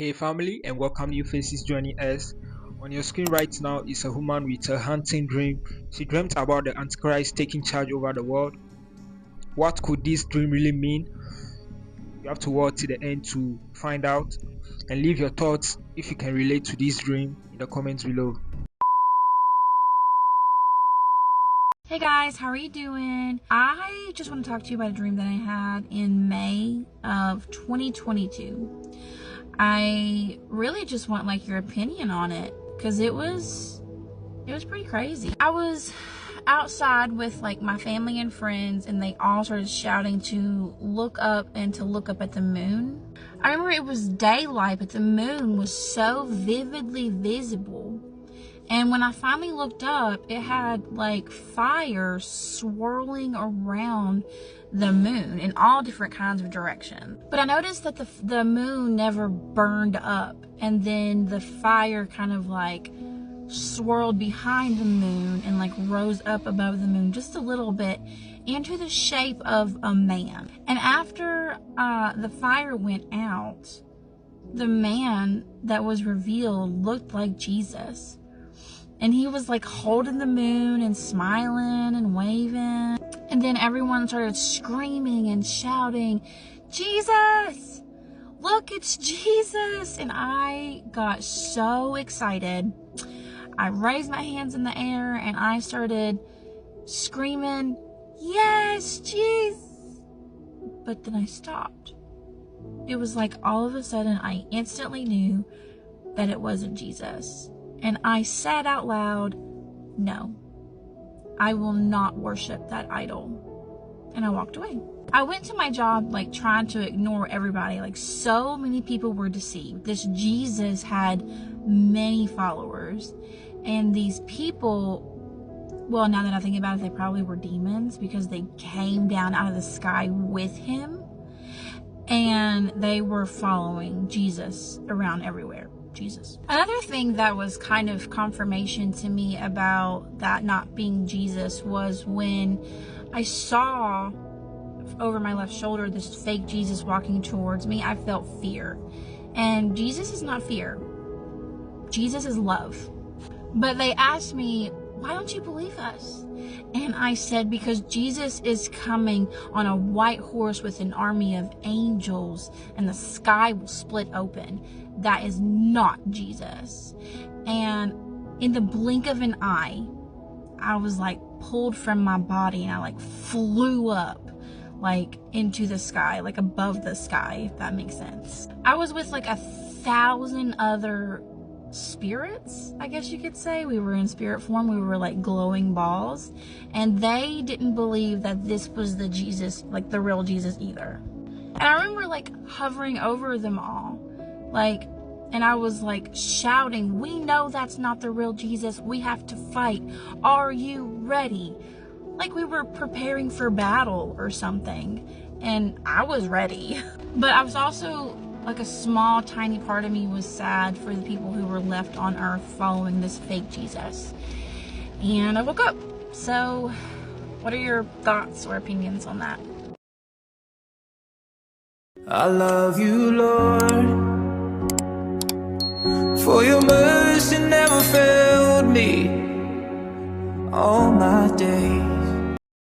Hey family, and welcome new faces joining us. On your screen right now is a woman with a hunting dream. She dreamt about the Antichrist taking charge over the world. What could this dream really mean? You have to watch to the end to find out, and leave your thoughts if you can relate to this dream in the comments below. Hey guys, how are you doing? I just want to talk to you about a dream that I had in May of 2022. I really just want like your opinion on it because it was pretty crazy. I was outside with like my family and friends, and they all started shouting to look up and to look up at the moon. I remember it was daylight, but the moon was so vividly visible. And when I finally looked up, it had like fire swirling around the moon in all different kinds of directions. But I noticed that the moon never burned up, and then the fire kind of like swirled behind the moon and like rose up above the moon just a little bit into the shape of a man. And after the fire went out, the man that was revealed looked like Jesus. And he was like holding the moon and smiling and waving. And then everyone started screaming and shouting, "Jesus! Look, it's Jesus!" And I got so excited. I raised my hands in the air and I started screaming, "Yes, Jesus!" But then I stopped. It was like all of a sudden I instantly knew that it wasn't Jesus. And I said out loud, "No, I will not worship that idol." And I walked away. I went to my job like trying to ignore everybody. Like so many people were deceived. This Jesus had many followers. And these people, well, now that I think about it, they probably were demons because they came down out of the sky with him. And they were following Jesus around everywhere. Jesus. Another thing that was kind of confirmation to me about that not being Jesus was when I saw over my left shoulder this fake Jesus walking towards me. I felt fear. And Jesus is not fear. Jesus is love. But they asked me, "Why don't you believe us?" And I said, because Jesus is coming on a white horse with an army of angels, and the sky will split open. That is not Jesus. And in the blink of an eye, I was like pulled from my body, and I like flew up like into the sky, like above the sky, if that makes sense. I was with like 1,000 other spirits, I guess you could say. We were in spirit form. We were like glowing balls, and they didn't believe that this was the Jesus, like the real Jesus either. And I remember like hovering over them all, like, and I was like shouting, "We know that's not the real Jesus. We have to fight. Are you ready?" Like we were preparing for battle or something. And I was ready. But I was also like, a small tiny part of me was sad for the people who were left on earth following this fake Jesus. And I woke up. So what are your thoughts or opinions on that? I love you, Lord, for your mercy never failed me all my days.